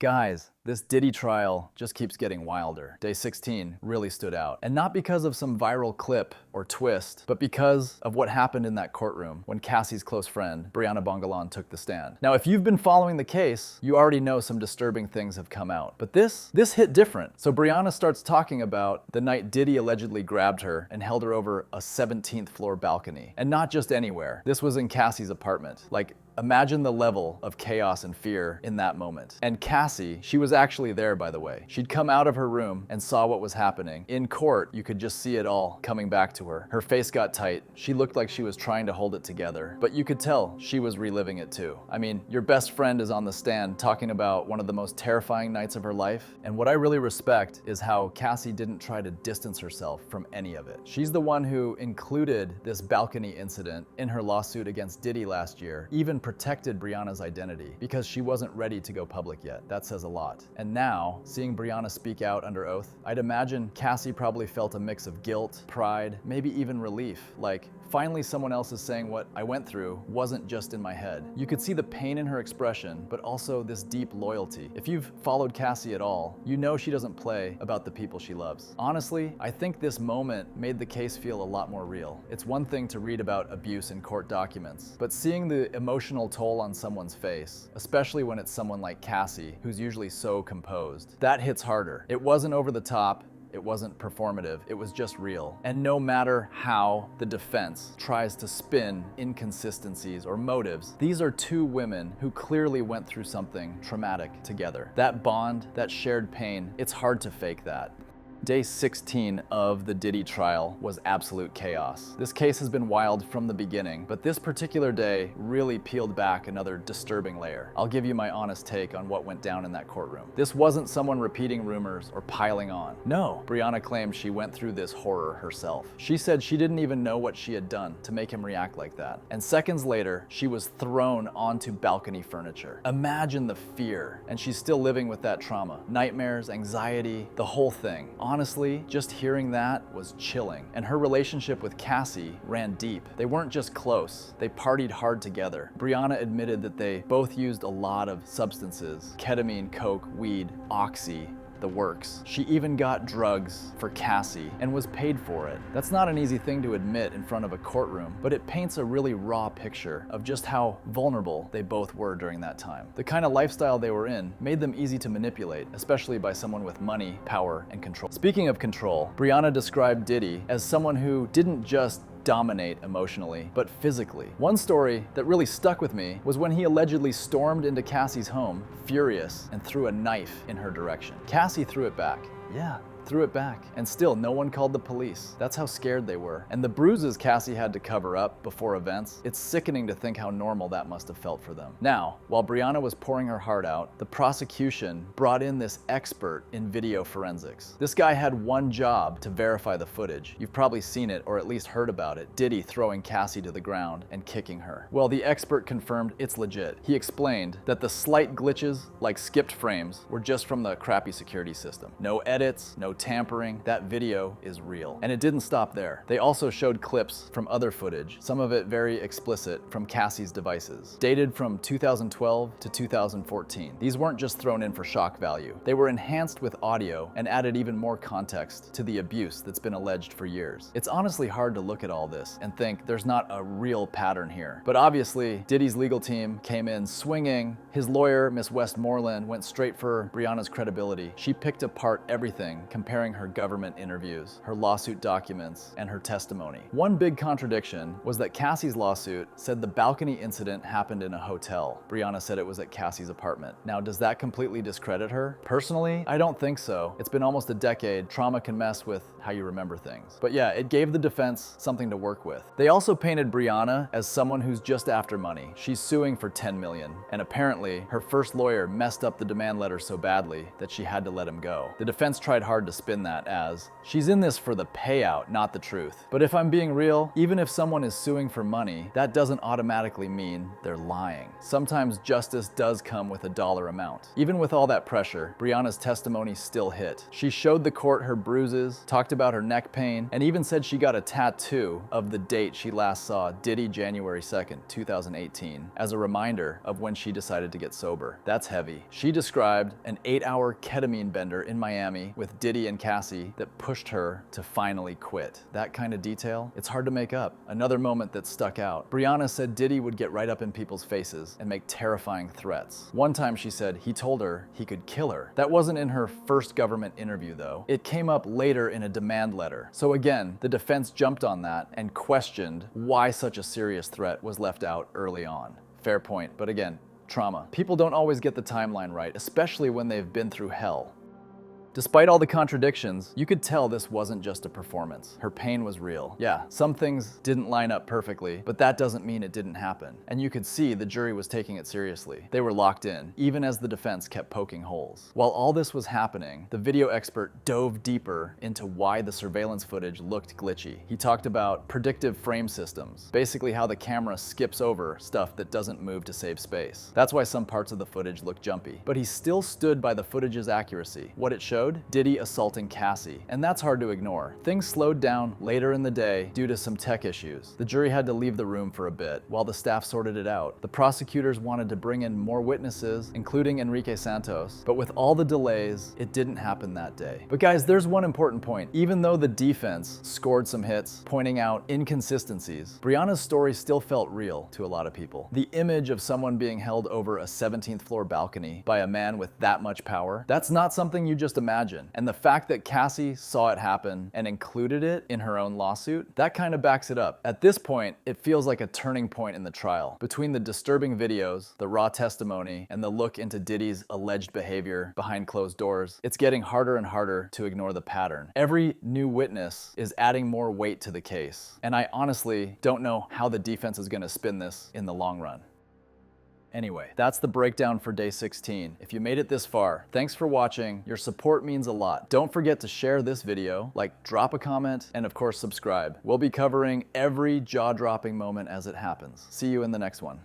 Guys, this Diddy trial just keeps getting wilder. Day 16 really stood out. And not because of some viral clip or twist, but because of what happened in that courtroom when Cassie's close friend, Briana Bangalin, took the stand. Now, if you've been following the case, you already know some disturbing things have come out. But this hit different. So Briana starts talking about the night Diddy allegedly grabbed her and held her over a 17th floor balcony. And not just anywhere. This was in Cassie's apartment. Like, imagine the level of chaos and fear in that moment. And Cassie, she was actually there, by the way. She'd come out of her room and saw what was happening. In court, you could just see it all coming back to her. Her face got tight. She looked like she was trying to hold it together. But you could tell she was reliving it too. I mean, your best friend is on the stand talking about one of the most terrifying nights of her life. And what I really respect is how Cassie didn't try to distance herself from any of it. She's the one who included this balcony incident in her lawsuit against Diddy last year, even protected Briana's identity because she wasn't ready to go public yet. That says a lot. And now, seeing Briana speak out under oath, I'd imagine Cassie probably felt a mix of guilt, pride, maybe even relief. Like, finally someone else is saying what I went through wasn't just in my head. You could see the pain in her expression, but also this deep loyalty. If you've followed Cassie at all, you know she doesn't play about the people she loves. Honestly, I think this moment made the case feel a lot more real. It's one thing to read about abuse in court documents, but seeing the emotional toll on someone's face, especially when it's someone like Cassie, who's usually so composed, that hits harder. It wasn't over the top. It wasn't performative, it was just real. And no matter how the defense tries to spin inconsistencies or motives, these are two women who clearly went through something traumatic together. That bond, that shared pain, it's hard to fake that. Day 16 of the Diddy trial was absolute chaos. This case has been wild from the beginning, but this particular day really peeled back another disturbing layer. I'll give you my honest take on what went down in that courtroom. This wasn't someone repeating rumors or piling on. No, Briana claimed she went through this horror herself. She said she didn't even know what she had done to make him react like that. And seconds later, she was thrown onto balcony furniture. Imagine the fear, and she's still living with that trauma. Nightmares, anxiety, the whole thing. Honestly, just hearing that was chilling. And her relationship with Cassie ran deep. They weren't just close, they partied hard together. Briana admitted that they both used a lot of substances: ketamine, coke, weed, oxy, the works. She even got drugs for Cassie and was paid for it. That's not an easy thing to admit in front of a courtroom, but it paints a really raw picture of just how vulnerable they both were during that time. The kind of lifestyle they were in made them easy to manipulate, especially by someone with money, power, and control. Speaking of control, Briana described Diddy as someone who didn't just dominate emotionally, but physically. One story that really stuck with me was when he allegedly stormed into Cassie's home, furious, and threw a knife in her direction. Cassie threw it back. Yeah, threw it back. And still, no one called the police. That's how scared they were. And the bruises Cassie had to cover up before events, it's sickening to think how normal that must have felt for them. Now, while Briana was pouring her heart out, the prosecution brought in this expert in video forensics. This guy had one job: to verify the footage. You've probably seen it, or at least heard about it: Diddy throwing Cassie to the ground and kicking her. Well, the expert confirmed it's legit. He explained that the slight glitches, like skipped frames, were just from the crappy security system. No edits, no tampering. That video is real. And it didn't stop there. They also showed clips from other footage, some of it very explicit, from Cassie's devices, dated from 2012 to 2014. These weren't just thrown in for shock value. They were enhanced with audio and added even more context to the abuse that's been alleged for years. It's honestly hard to look at all this and think there's not a real pattern here. But obviously, Diddy's legal team came in swinging. His lawyer, Miss Westmoreland, went straight for Briana's credibility. She picked apart everything, comparing her government interviews, her lawsuit documents, and her testimony. One big contradiction was that Cassie's lawsuit said the balcony incident happened in a hotel. Briana said it was at Cassie's apartment. Now, does that completely discredit her? Personally, I don't think so. It's been almost a decade. Trauma can mess with how you remember things. But yeah, it gave the defense something to work with. They also painted Briana as someone who's just after money. She's suing for $10 million, and apparently her first lawyer messed up the demand letter so badly that she had to let him go. The defense tried hard to spin that as, she's in this for the payout, not the truth. But if I'm being real, even if someone is suing for money, that doesn't automatically mean they're lying. Sometimes justice does come with a dollar amount. Even with all that pressure, Briana's testimony still hit. She showed the court her bruises, talked about her neck pain, and even said she got a tattoo of the date she last saw Diddy January 2nd, 2018, as a reminder of when she decided to get sober. That's heavy. She described an 8-hour ketamine bender in Miami with Diddy and Cassie that pushed her to finally quit. That kind of detail, it's hard to make up. Another moment that stuck out. Briana said Diddy would get right up in people's faces and make terrifying threats. One time she said he told her he could kill her. That wasn't in her first government interview though. It came up later in a demand letter. So again, the defense jumped on that and questioned why such a serious threat was left out early on. Fair point, but again, trauma. People don't always get the timeline right, especially when they've been through hell. Despite all the contradictions, you could tell this wasn't just a performance. Her pain was real. Yeah, some things didn't line up perfectly, but that doesn't mean it didn't happen. And you could see the jury was taking it seriously. They were locked in, even as the defense kept poking holes. While all this was happening, the video expert dove deeper into why the surveillance footage looked glitchy. He talked about predictive frame systems, basically how the camera skips over stuff that doesn't move to save space. That's why some parts of the footage look jumpy. But he still stood by the footage's accuracy. What it showed? Diddy assaulting Cassie, and that's hard to ignore. Things slowed down later in the day due to some tech issues. The jury had to leave the room for a bit while the staff sorted it out. The prosecutors wanted to bring in more witnesses, including Enrique Santos, but with all the delays, it didn't happen that day. But guys, there's one important point. Even though the defense scored some hits, pointing out inconsistencies, Briana's story still felt real to a lot of people. The image of someone being held over a 17th floor balcony by a man with that much power, that's not something you just imagine. And the fact that Cassie saw it happen and included it in her own lawsuit, that kind of backs it up. At this point, it feels like a turning point in the trial. Between the disturbing videos, the raw testimony, and the look into Diddy's alleged behavior behind closed doors, it's getting harder and harder to ignore the pattern. Every new witness is adding more weight to the case. And I honestly don't know how the defense is going to spin this in the long run. Anyway, that's the breakdown for day 16. If you made it this far, thanks for watching. Your support means a lot. Don't forget to share this video, drop a comment, and of course subscribe. We'll be covering every jaw-dropping moment as it happens. See you in the next one.